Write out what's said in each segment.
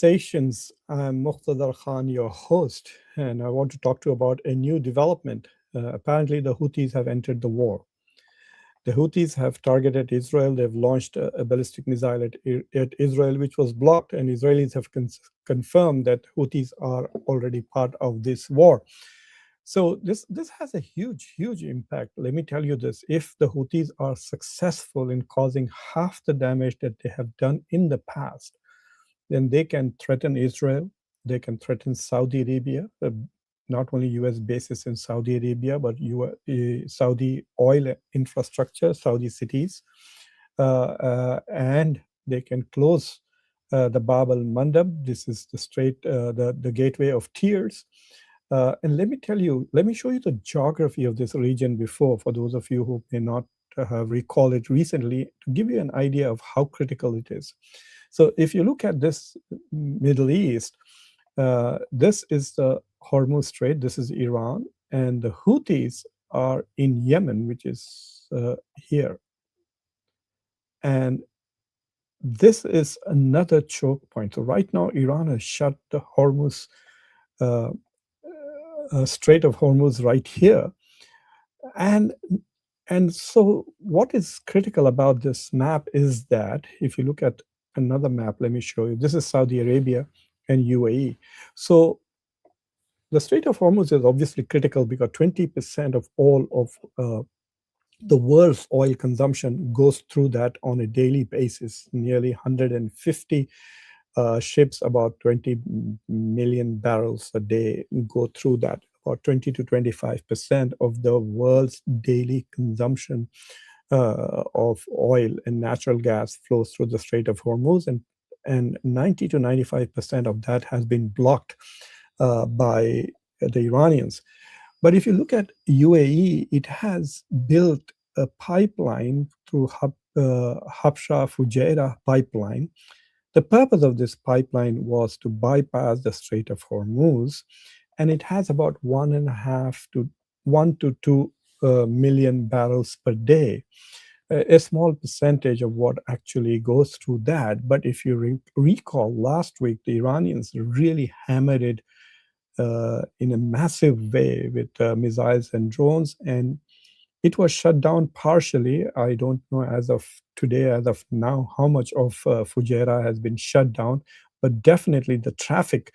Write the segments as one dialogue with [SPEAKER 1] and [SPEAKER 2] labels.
[SPEAKER 1] Conversations. I'm Muqtadar Khan, your host, and I want to talk to you about a new development. Apparently, the Houthis have entered the war. The Houthis have targeted Israel. They've launched a ballistic missile at Israel, which was blocked, and Israelis have confirmed that Houthis are already part of this war. So this has a huge impact. Let me tell you this: if the Houthis are successful in causing half the damage that they have done in the past, then they can threaten Israel, they can threaten Saudi Arabia, not only US bases in Saudi Arabia, but Saudi oil infrastructure, Saudi cities, and they can close the Bab al Mandab. This is the the gateway of tears. And let me show you the geography of this region before, for those of you who may not have recalled it recently, to give you an idea of how critical it is. So if you look at this Middle East, this is the Hormuz Strait, this is Iran, and the Houthis are in Yemen, which is here. And this is another choke point. So right now, Iran has shut the Hormuz Strait of Hormuz right here. And so what is critical about this map is that if you look at another map, let me show you. This is Saudi Arabia and UAE. So the Strait of Hormuz is obviously critical because 20% of all of the world's oil consumption goes through that on a daily basis. Nearly 150 ships, about 20 million barrels a day go through that. About 20 to 25% of the world's daily consumption of oil and natural gas flows through the Strait of Hormuz, and 90 to 95% of that has been blocked by the Iranians. But if you look at UAE, it has built a pipeline through Habsha Fujairah pipeline. The purpose of this pipeline was to bypass the Strait of Hormuz, and it has about 1 to 2 million barrels per day. A small percentage of what actually goes through that. But if you recall, last week the Iranians really hammered it in a massive way with missiles and drones, and it was shut down partially. I don't know as of today, as of now, how much of Fujairah has been shut down, but definitely the traffic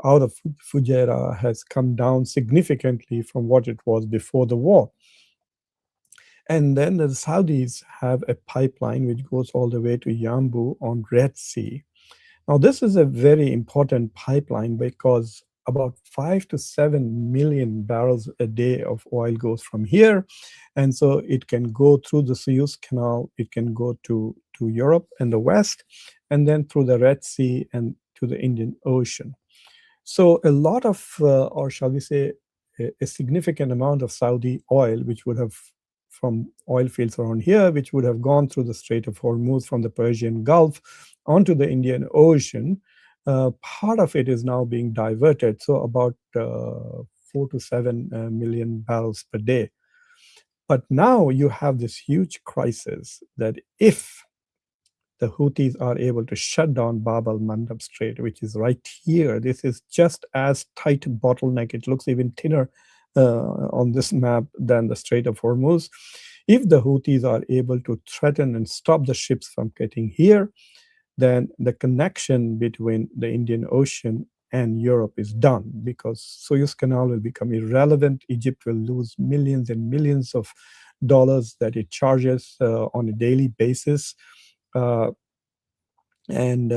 [SPEAKER 1] out of Fujairah has come down significantly from what it was before the war. And then the Saudis have a pipeline which goes all the way to Yanbu on Red Sea. Now, this is a very important pipeline because about 5 to 7 million barrels a day of oil goes from here. And so it can go through the Suez Canal, it can go to Europe and the West, and then through the Red Sea and to the Indian Ocean. So a lot of, or shall we say, a significant amount of Saudi oil, which would have from oil fields around here, which would have gone through the Strait of Hormuz from the Persian Gulf onto the Indian Ocean, part of it is now being diverted, so about 4 to 7 million barrels per day. But now you have this huge crisis that if the Houthis are able to shut down Bab al-Mandab Strait, which is right here, this is just as tight bottleneck. It looks even thinner on this map than the Strait of Hormuz. If the Houthis are able to threaten and stop the ships from getting here, then the connection between the Indian Ocean and Europe is done, because Suez Canal will become irrelevant. Egypt will lose millions and millions of dollars that it charges on a daily basis. And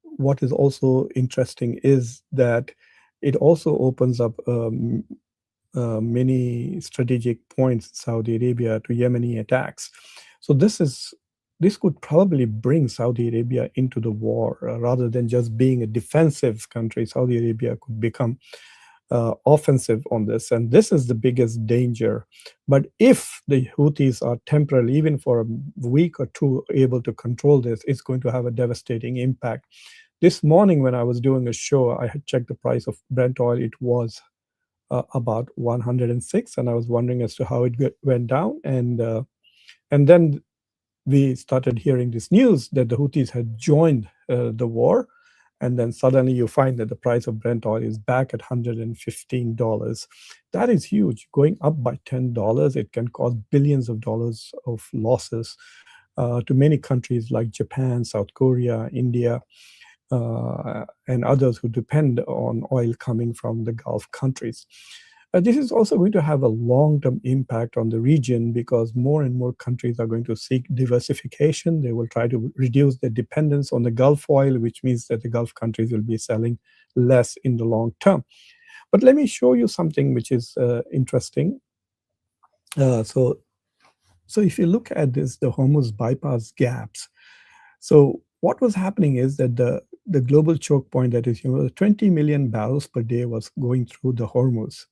[SPEAKER 1] what is also interesting is that it also opens up many strategic points in Saudi Arabia to Yemeni attacks. So this could probably bring Saudi Arabia into the war rather than just being a defensive country. Saudi Arabia could become offensive on this, and this is the biggest danger. But if the Houthis are temporarily, even for a week or two, able to control this, it's going to have a devastating impact. This morning when I was doing a show, I had checked the price of Brent oil. It was about 106, and I was wondering as to how it went down. And then we started hearing this news that the Houthis had joined the war, and then suddenly you find that the price of Brent oil is back at $115. That is huge. Going up by $10, it can cause billions of dollars of losses to many countries like Japan, South Korea, India, and others who depend on oil coming from the Gulf countries. This is also going to have a long-term impact on the region because more and more countries are going to seek diversification. They will try to reduce their dependence on the Gulf oil, which means that the Gulf countries will be selling less in the long term. But let me show you something which is interesting. So if you look at this, the Hormuz bypass gaps. So what was happening is that the global choke point, that is, 20 million barrels per day was going through the Hormuz.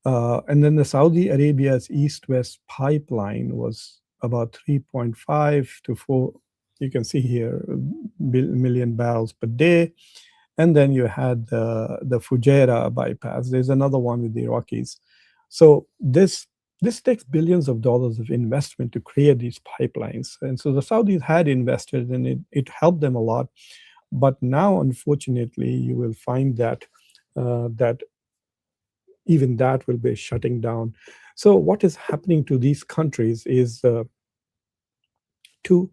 [SPEAKER 1] And then the Saudi Arabia's east-west pipeline was about 3.5 to 4, you can see here, million barrels per day. And then you had the Fujairah bypass. There's another one with the Iraqis. So this takes billions of dollars of investment to create these pipelines. And so the Saudis had invested, and it helped them a lot. But now, unfortunately, you will find that that even that will be shutting down. So what is happening to these countries is two.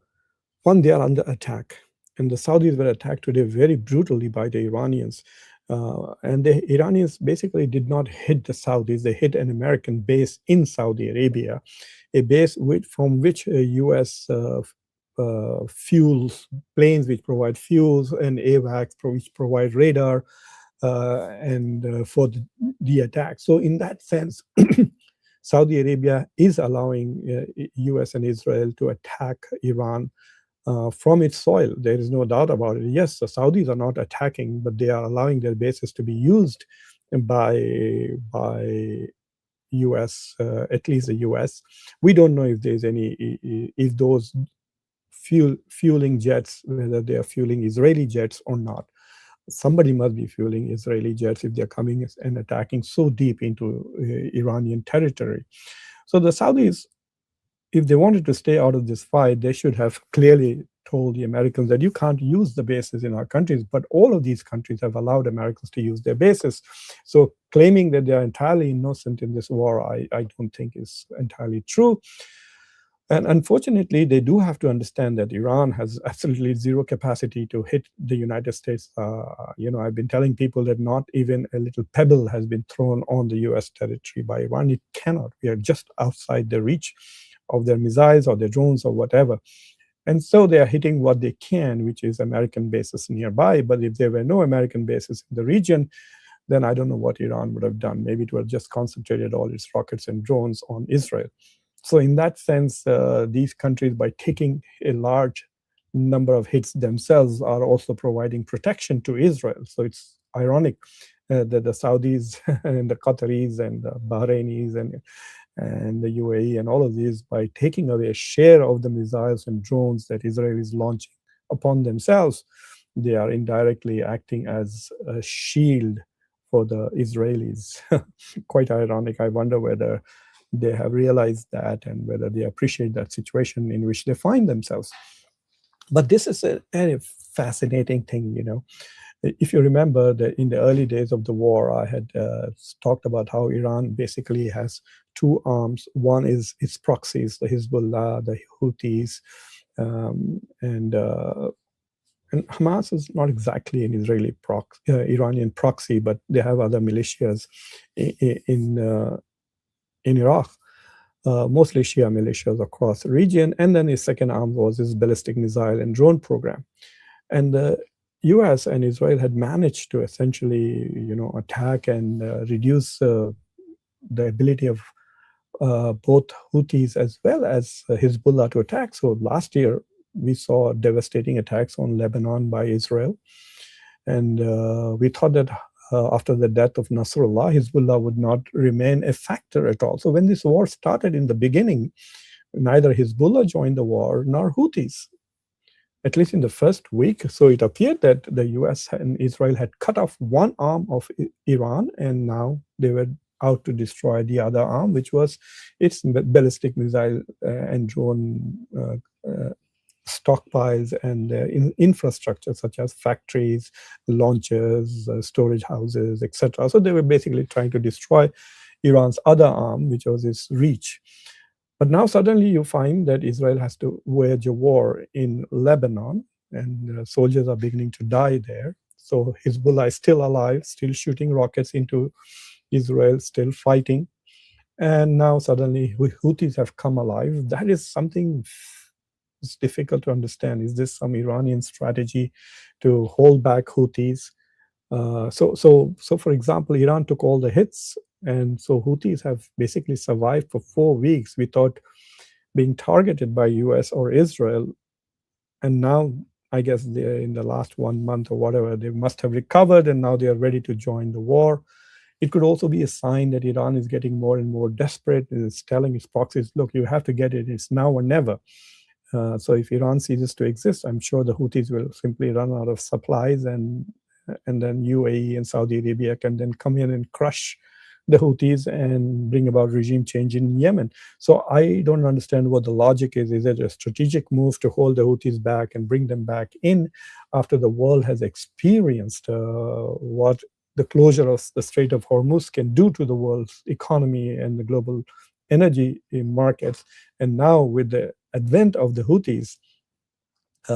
[SPEAKER 1] One, they are under attack, and the Saudis were attacked today very brutally by the Iranians. And the Iranians basically did not hit the Saudis, they hit an American base in Saudi Arabia, a base from which US fuels, planes which provide fuels, and AWACS which provide radar, and for the attack. So in that sense, Saudi Arabia is allowing US and Israel to attack Iran from its soil. There is no doubt about it. Yes, the Saudis are not attacking, but they are allowing their bases to be used by US, at least the US. We don't know if there's if those fueling jets, whether they are fueling Israeli jets or not. Somebody must be fueling Israeli jets if they're coming and attacking so deep into Iranian territory. So the Saudis, if they wanted to stay out of this fight, they should have clearly told the Americans that you can't use the bases in our countries. But all of these countries have allowed Americans to use their bases. So claiming that they are entirely innocent in this war, I don't think is entirely true. And unfortunately, they do have to understand that Iran has absolutely zero capacity to hit the United States. I've been telling people that not even a little pebble has been thrown on the US territory by Iran. It cannot. We are just outside the reach of their missiles or their drones or whatever. And so they are hitting what they can, which is American bases nearby. But if there were no American bases in the region, then I don't know what Iran would have done. Maybe it would have just concentrated all its rockets and drones on Israel. So in that sense, these countries, by taking a large number of hits themselves, are also providing protection to Israel. So it's ironic that the Saudis and the Qataris and the Bahrainis and the UAE and all of these, by taking away a share of the missiles and drones that Israel is launching upon themselves, they are indirectly acting as a shield for the Israelis. Quite ironic. I wonder whether they have realized that and whether they appreciate that situation in which they find themselves. But this is a very fascinating thing. If you remember that in the early days of the war, I had talked about how Iran basically has two arms. One is its proxies, the Hezbollah, the Houthis, and Hamas is not exactly an Iranian proxy, but they have other militias in Iraq, mostly Shia militias across the region. And then his second arm was his ballistic missile and drone program. And the US and Israel had managed to essentially, attack and reduce the ability of both Houthis as well as Hezbollah to attack. So last year, we saw devastating attacks on Lebanon by Israel. And we thought that after the death of Nasrallah, Hezbollah would not remain a factor at all. So when this war started in the beginning, neither Hezbollah joined the war nor Houthis, at least in the first week. So it appeared that the US and Israel had cut off one arm of Iran, and now they were out to destroy the other arm, which was its ballistic missile and drone stockpiles and infrastructure such as factories, launchers, storage houses, etc. So they were basically trying to destroy Iran's other arm, which was its reach. But now suddenly you find that Israel has to wage a war in Lebanon, and soldiers are beginning to die there. So Hezbollah is still alive, still shooting rockets into Israel, still fighting. And now suddenly Houthis have come alive. That is something it's difficult to understand. Is this some Iranian strategy to hold back Houthis? So for example, Iran took all the hits, and so Houthis have basically survived for 4 weeks without being targeted by US or Israel. And now I guess they're in the last 1 month or whatever, they must have recovered and now they are ready to join the war. It could also be a sign that Iran is getting more and more desperate and is telling its proxies, look, you have to get it, it's now or never. So if Iran ceases to exist, I'm sure the Houthis will simply run out of supplies, and then UAE and Saudi Arabia can then come in and crush the Houthis and bring about regime change in Yemen. So I don't understand what the logic is. Is it a strategic move to hold the Houthis back and bring them back in after the world has experienced what the closure of the Strait of Hormuz can do to the world's economy and the global energy markets? And now with the advent of the Houthis,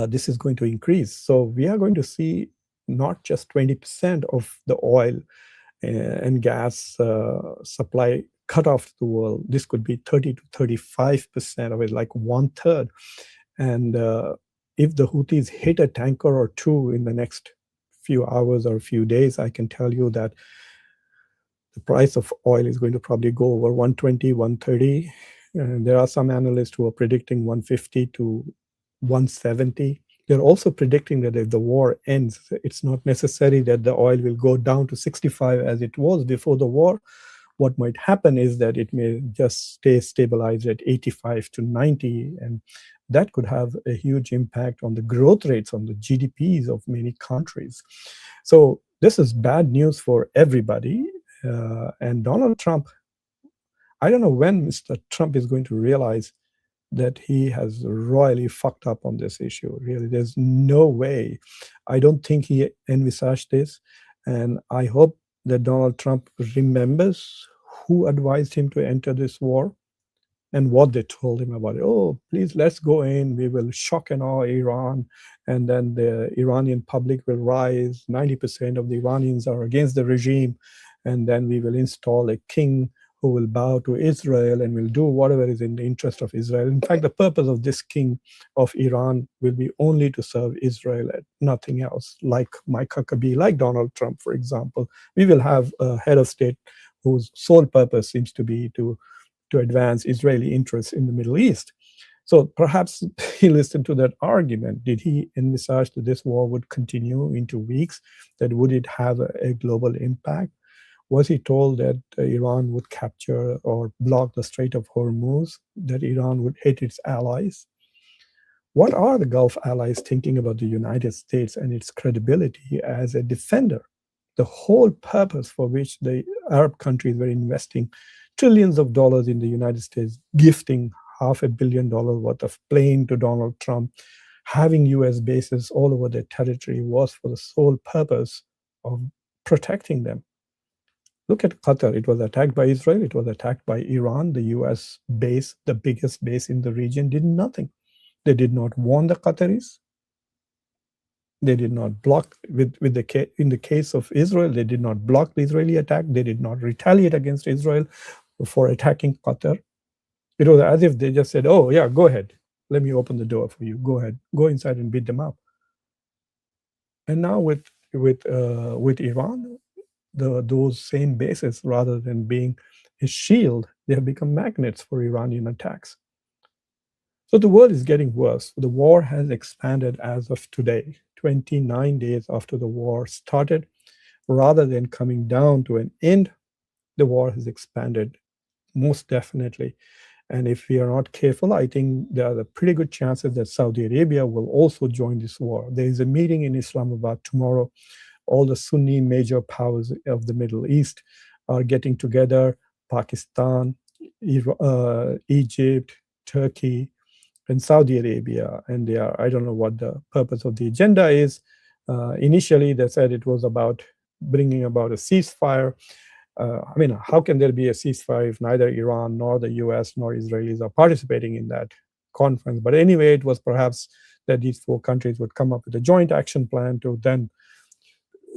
[SPEAKER 1] this is going to increase. So we are going to see not just 20% of the oil and gas supply cut off to the world. This could be 30 to 35% of it, like 1/3. And if the Houthis hit a tanker or two in the next few hours or a few days, I can tell you that the price of oil is going to probably go over 120, 130. There are some analysts who are predicting 150 to 170. They're also predicting that if the war ends, it's not necessary that the oil will go down to 65 as it was before the war. What might happen is that it may just stay stabilized at 85 to 90, and that could have a huge impact on the growth rates, on the GDPs of many countries. So this is bad news for everybody. And Donald Trump, I don't know when Mr. Trump is going to realize that he has royally fucked up on this issue. Really, there's no way. I don't think he envisaged this. And I hope that Donald Trump remembers who advised him to enter this war and what they told him about it. Oh, please, let's go in. We will shock and awe Iran. And then the Iranian public will rise. 90% of the Iranians are against the regime. And then we will install a king who will bow to Israel and will do whatever is in the interest of Israel. In fact, the purpose of this king of Iran will be only to serve Israel and nothing else, like Mike Huckabee, like Donald Trump, for example. We will have a head of state whose sole purpose seems to be to advance Israeli interests in the Middle East. So perhaps he listened to that argument. Did he envisage that this war would continue into weeks? That would it have a global impact? Was he told that Iran would capture or block the Strait of Hormuz, that Iran would hit its allies? What are the Gulf allies thinking about the United States and its credibility as a defender? The whole purpose for which the Arab countries were investing trillions of dollars in the United States, gifting $500 million worth of plane to Donald Trump, having US bases all over their territory, was for the sole purpose of protecting them. Look at Qatar. It was attacked by Israel. It was attacked by Iran. The US base, the biggest base in the region, did nothing. They did not warn the Qataris. They did not block, in the case of Israel, they did not block the Israeli attack. They did not retaliate against Israel for attacking Qatar. It was as if they just said, oh, yeah, go ahead. Let me open the door for you. Go ahead. Go inside and beat them up. And now with Iran, those same bases, rather than being a shield, they have become magnets for Iranian attacks. So the world is getting worse. The war has expanded as of today, 29 days after the war started. Rather than coming down to an end, the war has expanded, most definitely. And if we are not careful, I think there are pretty good chances that Saudi Arabia will also join this war. There is a meeting in Islamabad tomorrow. All the Sunni major powers of the Middle East are getting together: Pakistan, Egypt, Turkey, and Saudi Arabia, and they are, I don't know what the purpose of the agenda is. Initially, they said it was about bringing about a ceasefire. I mean, how can there be a ceasefire if neither Iran nor the US nor Israelis are participating in that conference? But anyway, it was perhaps that these four countries would come up with a joint action plan to then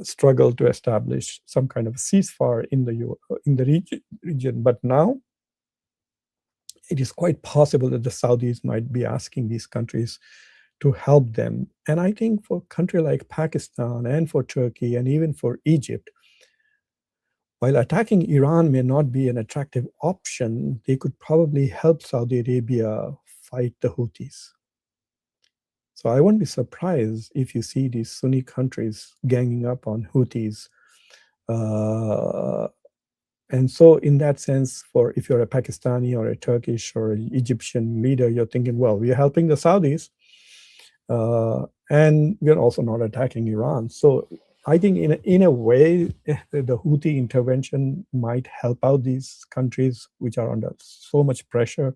[SPEAKER 1] struggle to establish some kind of a ceasefire in the region. But now it is quite possible that the Saudis might be asking these countries to help them. And I think for a country like Pakistan and for Turkey and even for Egypt, while attacking Iran may not be an attractive option, they could probably help Saudi Arabia fight the Houthis. So I won't be surprised if you see these Sunni countries ganging up on Houthis. And so in that sense, for if you're a Pakistani or a Turkish or an Egyptian leader, you're thinking, well, we're helping the Saudis, and we're also not attacking Iran. So I think in a way, the Houthi intervention might help out these countries which are under so much pressure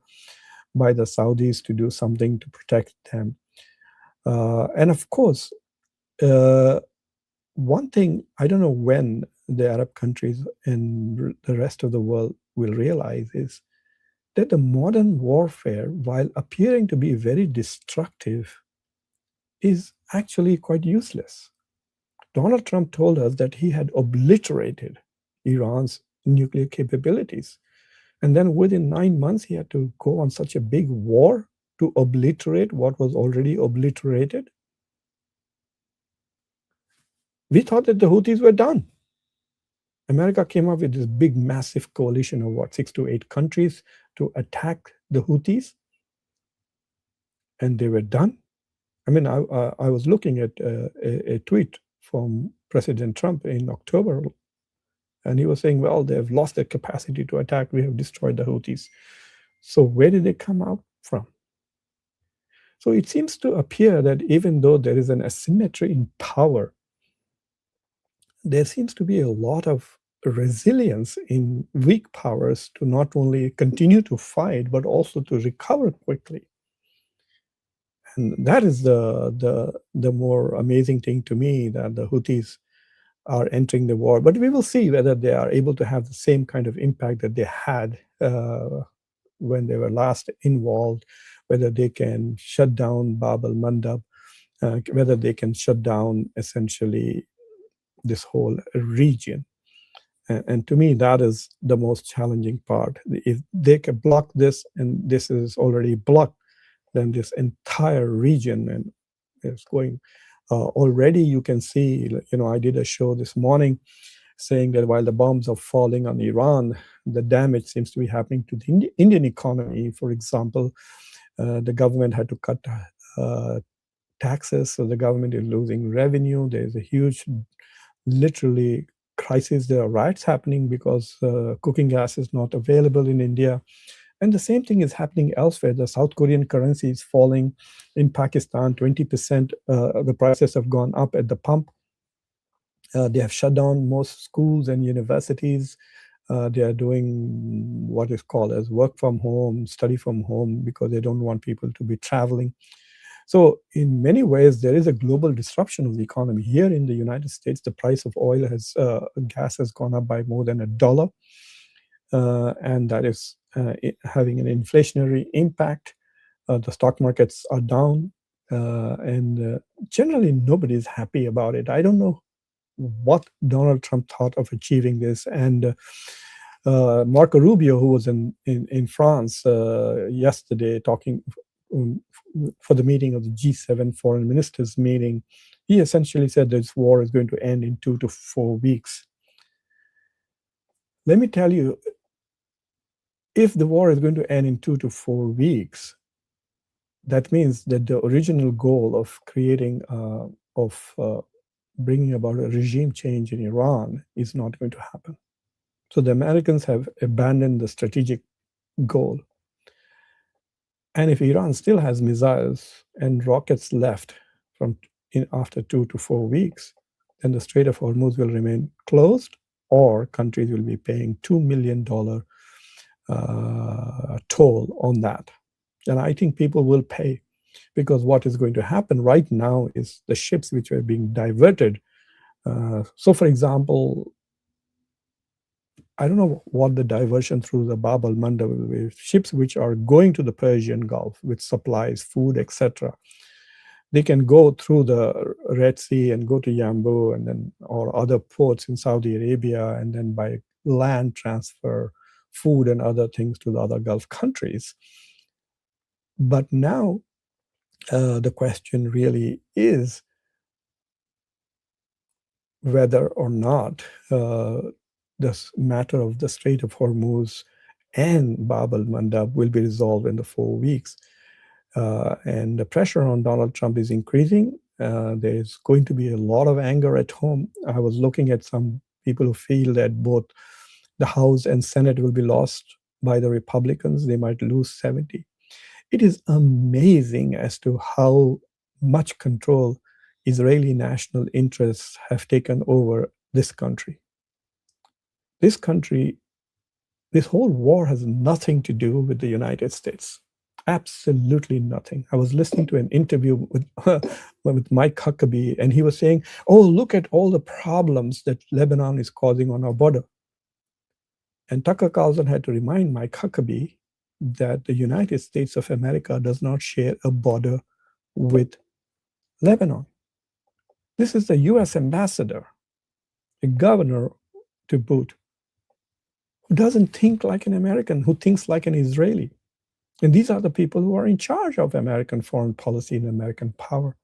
[SPEAKER 1] by the Saudis to do something to protect them. And of course, one thing, I don't know when the Arab countries and the rest of the world will realize is that the modern warfare, while appearing to be very destructive, is actually quite useless. Donald Trump told us that he had obliterated Iran's nuclear capabilities. And then within 9 months, he had to go on such a big war to obliterate what was already obliterated. We thought that the Houthis were done. America came up with this big, massive coalition of 6 to 8 countries to attack the Houthis, and they were done. I mean, I was looking at a tweet from President Trump in October, and he was saying, well, they've lost their capacity to attack. We have destroyed the Houthis. So where did they come out from? So it seems to appear that even though there is an asymmetry in power, there seems to be a lot of resilience in weak powers to not only continue to fight, but also to recover quickly. And that is the more amazing thing to me, that the Houthis are entering the war. But we will see whether they are able to have the same kind of impact that they had when they were last involved, whether they can shut down Bab al-Mandab, whether they can shut down essentially this whole region. And to me, that is the most challenging part. If they can block this, and this is already blocked, then this entire region and is going. Already you can see, I did a show this morning saying that while the bombs are falling on Iran, the damage seems to be happening to the Indian economy. For example, the government had to cut taxes, so the government is losing revenue. There's a huge, literally, crisis. There are riots happening because cooking gas is not available in India. And the same thing is happening elsewhere. The South Korean currency is falling. In Pakistan, 20%, the prices have gone up at the pump. They have shut down most schools and universities. They are doing what is called as work from home, study from home, because they don't want people to be traveling. So in many ways, there is a global disruption of the economy. Here in the United States, the price of gas has gone up by more than $1. And that is having an inflationary impact. The stock markets are down, and generally nobody is happy about it. I don't know what Donald Trump thought of achieving this. And Marco Rubio, who was in France yesterday talking for the meeting of the G7 foreign ministers meeting, he essentially said this war is going to end in 2 to 4 weeks. Let me tell you, if the war is going to end in 2 to 4 weeks, that means that the original goal of creating, bringing about a regime change in Iran is not going to happen. So the Americans have abandoned the strategic goal. And if Iran still has missiles and rockets left after 2 to 4 weeks, then the Strait of Hormuz will remain closed, or countries will be paying $2 million toll on that. And I think people will pay, because what is going to happen right now is the ships which are being diverted. So, for example, I don't know what the diversion through the Bab al Mandab will be. Ships which are going to the Persian Gulf with supplies, food, etc. They can go through the Red Sea and go to Yambu and then or other ports in Saudi Arabia, and then by land transfer food and other things to the other Gulf countries. But now the question really is whether or not this matter of the Strait of Hormuz and Bab al Mandab will be resolved in the 4 weeks. And the pressure on Donald Trump is increasing. There's going to be a lot of anger at home. I was looking at some people who feel that both the House and Senate will be lost by the Republicans. They might lose 70. It is amazing as to how much control Israeli national interests have taken over this country. This country, this whole war has nothing to do with the United States. Absolutely nothing. I was listening to an interview with Mike Huckabee, and he was saying, "Oh, look at all the problems that Lebanon is causing on our border." And Tucker Carlson had to remind Mike Huckabee that the United States of America does not share a border with Lebanon. This is the US ambassador, a governor to boot, who doesn't think like an American, who thinks like an Israeli. And these are the people who are in charge of American foreign policy and American power.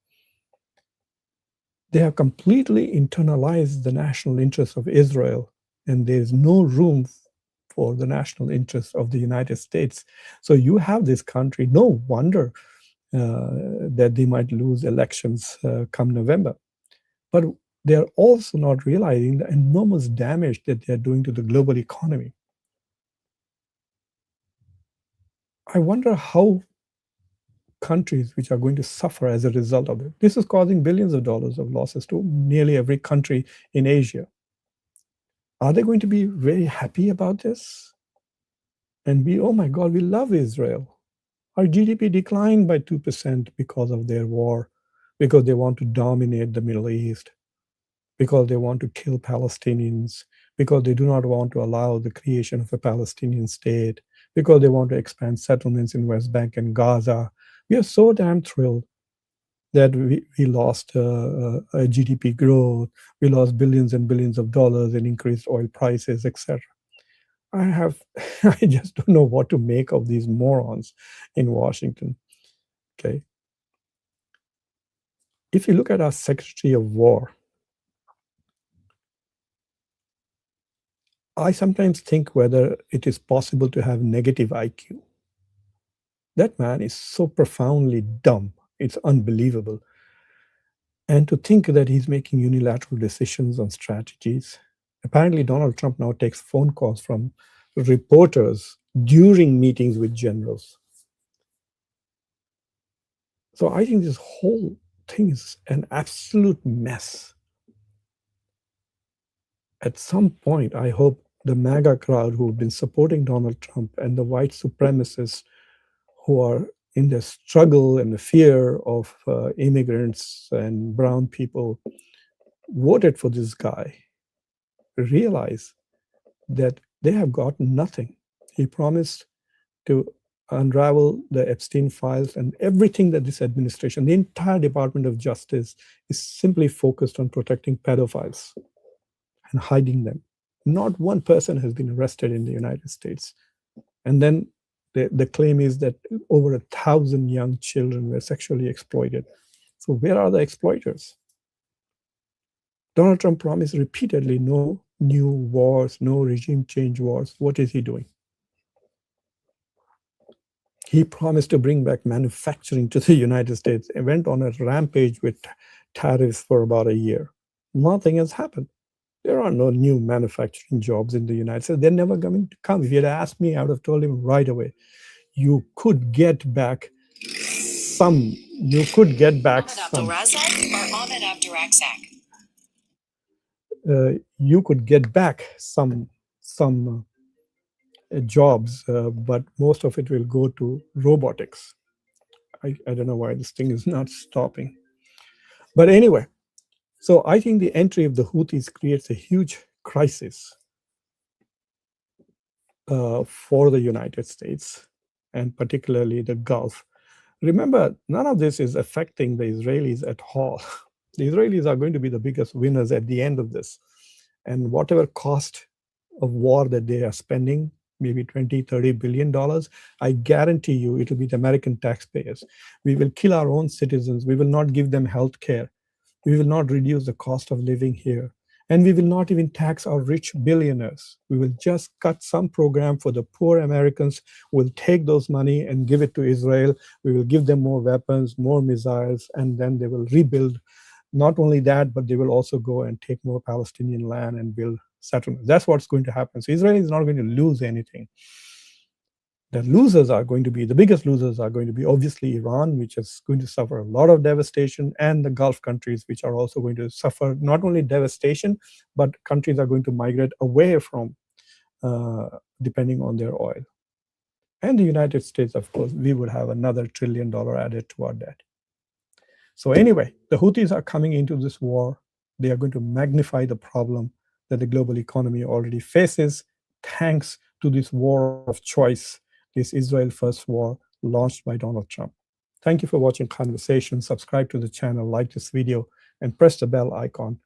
[SPEAKER 1] They have completely internalized the national interests of Israel, and there is no room for the national interests of the United States. So you have this country, no wonder that they might lose elections come November. But they're also not realizing the enormous damage that they're doing to the global economy. I wonder how countries which are going to suffer as a result of it. This is causing billions of dollars of losses to nearly every country in Asia. Are they going to be very happy about this? And be, oh my God, we love Israel. Our GDP declined by 2% because of their war, because they want to dominate the Middle East, because they want to kill Palestinians, because they do not want to allow the creation of a Palestinian state, because they want to expand settlements in West Bank and Gaza. We are so damn thrilled that we lost a GDP growth, we lost billions and billions of dollars in increased oil prices, etc. I just don't know what to make of these morons in Washington. Okay. If you look at our Secretary of War, I sometimes think whether it is possible to have negative IQ. That man is so profoundly dumb. It's unbelievable. And to think that he's making unilateral decisions on strategies. Apparently, Donald Trump now takes phone calls from reporters during meetings with generals. So I think this whole thing is an absolute mess. At some point, I hope the MAGA crowd who have been supporting Donald Trump and the white supremacists who are in the struggle and the fear of immigrants and brown people voted for this guy realize that they have gotten nothing. He promised to unravel the Epstein files, and everything that this administration, the entire Department of Justice, is simply focused on protecting pedophiles and hiding them. Not one person has been arrested in the United States. And then the claim is that over 1,000 young children were sexually exploited. So where are the exploiters? Donald Trump promised repeatedly no new wars, no regime change wars. What is he doing? He promised to bring back manufacturing to the United States and went on a rampage with tariffs for about a year. Nothing has happened. There are no new manufacturing jobs in the United States. They're never going to come. If you had asked me, I would have told him right away, you could get back some. You could get back some. You could get back some jobs, but most of it will go to robotics. I don't know why this thing is not stopping. But anyway, so I think the entry of the Houthis creates a huge crisis for the United States and particularly the Gulf. Remember, none of this is affecting the Israelis at all. The Israelis are going to be the biggest winners at the end of this. And whatever cost of war that they are spending, maybe 20, $30 billion, I guarantee you it will be the American taxpayers. We will kill our own citizens. We will not give them health care. We will not reduce the cost of living here. And we will not even tax our rich billionaires. We will just cut some program for the poor Americans. We'll take those money and give it to Israel. We will give them more weapons, more missiles, and then they will rebuild. Not only that, but they will also go and take more Palestinian land and build settlements. That's what's going to happen. So Israel is not going to lose anything. The losers are going to be, the biggest losers are going to be obviously Iran, which is going to suffer a lot of devastation, and the Gulf countries, which are also going to suffer not only devastation, but countries are going to migrate away from depending on their oil. And the United States, of course, we would have another $1 trillion added to our debt. So anyway, the Houthis are coming into this war. They are going to magnify the problem that the global economy already faces, thanks to this war of choice, this Israel first war launched by Donald Trump. Thank you for watching Conversation. Subscribe to the channel, like this video, and press the bell icon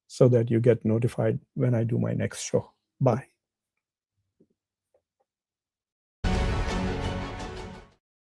[SPEAKER 1] so that you get notified when I do my next show. Bye.